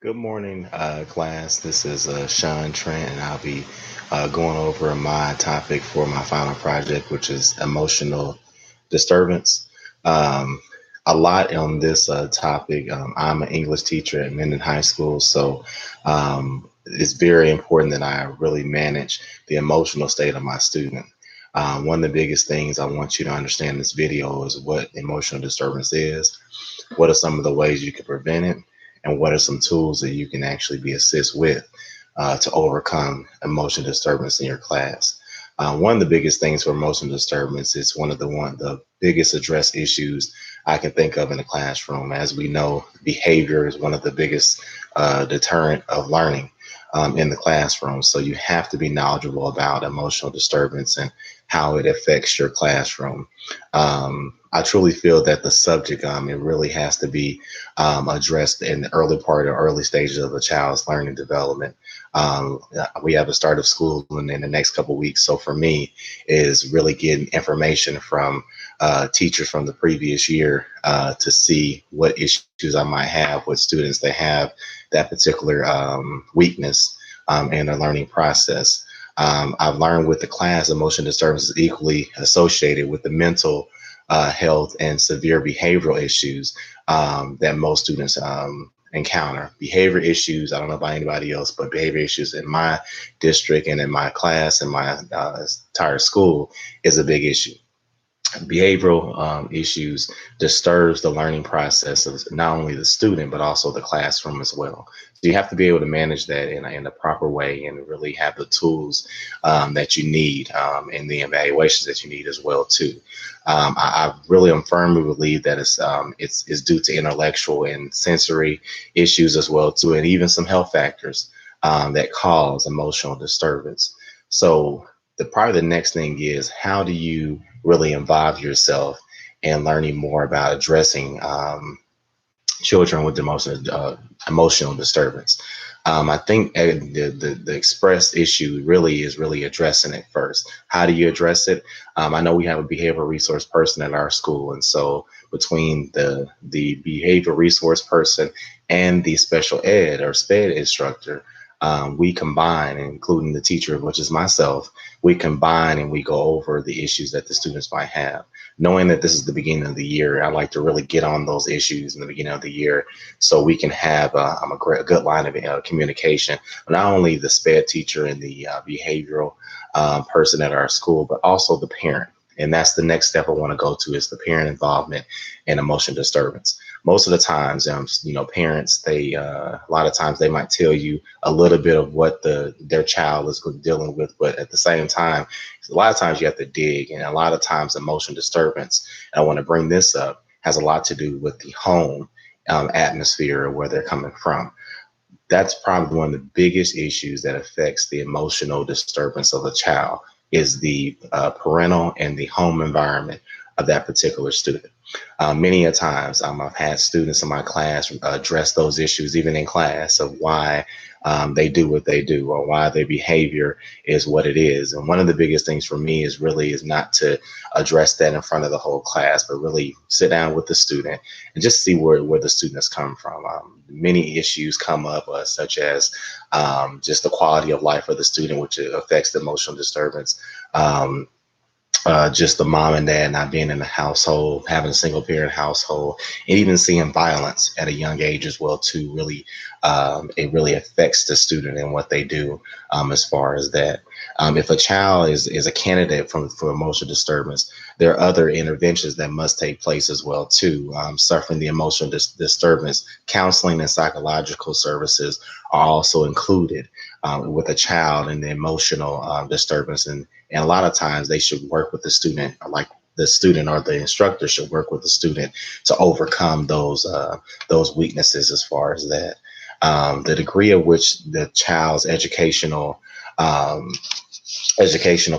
Good morning, class. This is Sean Trent, and I'll be going over my topic for my final project, which is emotional disturbance. Um, a lot on this topic. I'm an English teacher at Minden High School, so it's very important that I really manage the emotional state of my student. One of the biggest things I want you to understand in this video is what emotional disturbance is, what are some of the ways you can prevent it, and what are some tools that you can actually be assist with to overcome emotional disturbance in your class. One of the biggest things for emotional disturbance is one of the biggest address issues I can think of in the classroom. As we know, behavior is one of the biggest deterrent of learning in the classroom. So you have to be knowledgeable about emotional disturbance and how it affects your classroom. I truly feel that the subject, it really has to be addressed in the early part or early stages of a child's learning development. We have the start of school in the next couple of weeks. So for me, is really getting information from teachers from the previous year to see what issues I might have with students that have that particular weakness in their learning process. I've learned with the class, emotion disturbance is equally associated with the mental health and severe behavioral issues that most students encounter. Behavior issues, I don't know about anybody else, but behavior issues in my district and in my class and my entire school is a big issue. Behavioral issues disturbs the learning process of not only the student but also the classroom as well. So you have to be able to manage that in a proper way and really have the tools that you need and the evaluations that you need as well too. I really am firmly believe that it's due to intellectual and sensory issues as well too, and even some health factors that cause emotional disturbance. So probably the next thing is, how do you really involve yourself in learning more about addressing children with emotional disturbance? I think the express issue really is really addressing it first. How do you address it? I know we have a behavioral resource person at our school, and so between the behavioral resource person and the special ed or SPED instructor, we combine, including the teacher, which is myself, we combine and we go over the issues that the students might have. Knowing that this is the beginning of the year, I like to really get on those issues in the beginning of the year so we can have a good line of communication, not only the SPED teacher and the behavioral person at our school, but also the parent. And that's the next step I want to go to, is the parent involvement and emotion disturbance. Most of the times, parents, they a lot of times they might tell you a little bit of what their child is dealing with, but at the same time, a lot of times you have to dig, and a lot of times emotion disturbance, and I want to bring this up, has a lot to do with the home atmosphere, where they're coming from. That's probably one of the biggest issues that affects the emotional disturbance of a child, is the parental and the home environment of that particular student. Many a times I've had students in my class address those issues even in class, of why they do what they do, or why their behavior is what it is. And one of the biggest things for me is not to address that in front of the whole class, but really sit down with the student and just see where the students come from. Many issues come up, such as just the quality of life of the student, which affects the emotional disturbance. Just the mom and dad not being in the household, having a single parent household, and even seeing violence at a young age as well too. Really, it really affects the student and what they do as far as that. If a child is a candidate for emotional disturbance, there are other interventions that must take place as well too. Suffering the emotional disturbance, counseling and psychological services are also included with a child and the emotional disturbance. And a lot of times they should work with the student, like the student or the instructor should work with the student to overcome those weaknesses as far as that. The degree of which the child's educational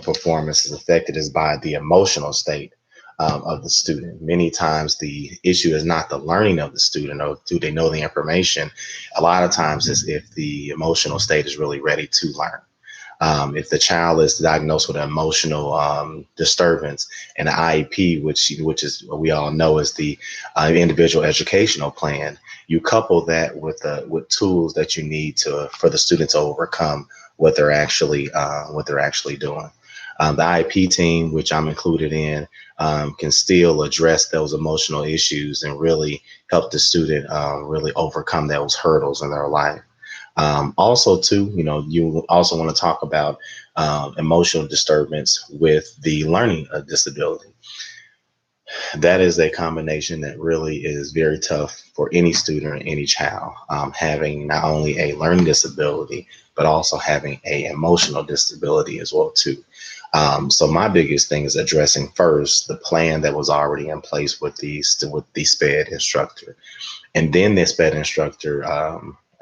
performance is affected is by the emotional state of the student. Many times the issue is not the learning of the student, or do they know the information. A lot of times it's if the emotional state is really ready to learn. If the child is diagnosed with an emotional disturbance and an IEP, which is we all know is the individual educational plan, you couple that with tools that you need for the student to overcome what they're actually doing. The IEP team, which I'm included in, can still address those emotional issues and really help the student really overcome those hurdles in their life. Also, too, you also want to talk about emotional disturbance with the learning disability. That is a combination that really is very tough for any student or any child, having not only a learning disability, but also having a emotional disability as well, too. So my biggest thing is addressing first the plan that was already in place with the SPED instructor. And then the SPED instructor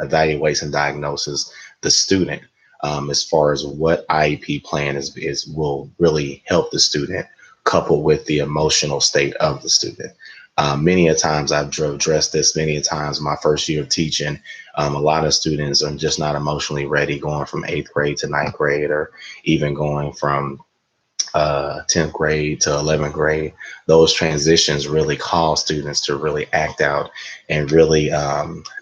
evaluates and diagnoses the student as far as what IEP plan will really help the student, coupled with the emotional state of the student. Many a times I've addressed this many a times my first year of teaching. A lot of students are just not emotionally ready going from 8th grade to 9th grade, or even going from 10th grade to 11th grade. Those transitions really cause students to really act out and really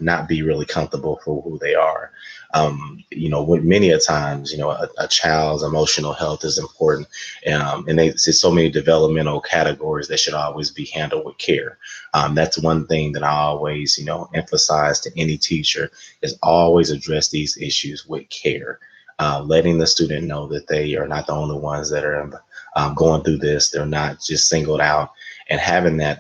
not be really comfortable for who they are. Many a times, a child's emotional health is important, and there's so many developmental categories that should always be handled with care. That's one thing that I always, emphasize to any teacher, is always address these issues with care. Letting the student know that they are not the only ones that are going through this. They're not just singled out, and having that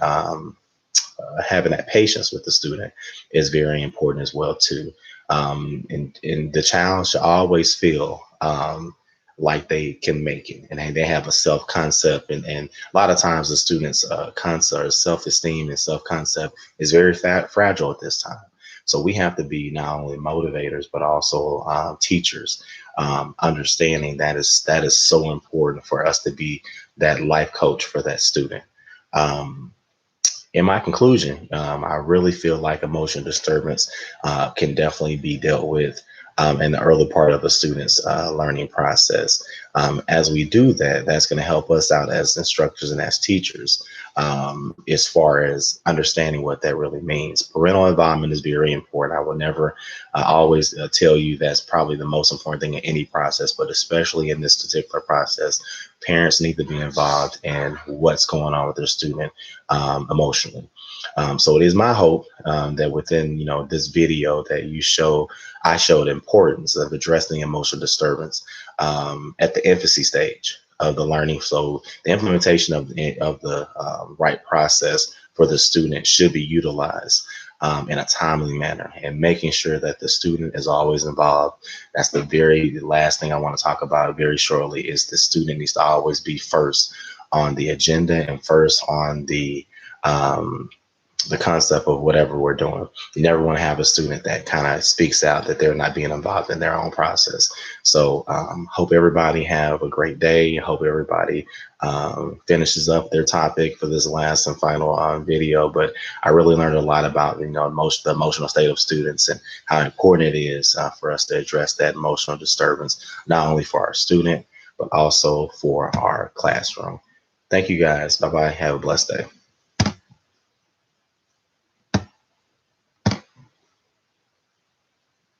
patience with the student is very important as well, too. And the child should always feel like they can make it, and they have a self-concept. And a lot of times the students' concept, self-esteem and self-concept is very fragile at this time. So we have to be not only motivators, but also teachers, understanding that is so important for us to be that life coach for that student. In my conclusion, I really feel like emotional disturbance can definitely be dealt with in the early part of a student's learning process. As we do that, that's going to help us out as instructors and as teachers, as far as understanding what that really means. Parental involvement is very important. I will never always tell you that's probably the most important thing in any process, but especially in this particular process, parents need to be involved in what's going on with their student emotionally. So it is my hope that within this video that I showed the importance of addressing emotional disturbance at the infancy stage of the learning. So the implementation of the right process for the student should be utilized in a timely manner, and making sure that the student is always involved. That's the very last thing I want to talk about very shortly, is the student needs to always be first on the agenda and first on the concept of whatever we're doing. You never want to have a student that kind of speaks out that they're not being involved in their own process. So hope everybody have a great day. Hope everybody finishes up their topic for this last and final video. But I really learned a lot about the emotional state of students, and how important it is for us to address that emotional disturbance, not only for our student, but also for our classroom. Thank you guys. Bye-bye. Have a blessed day.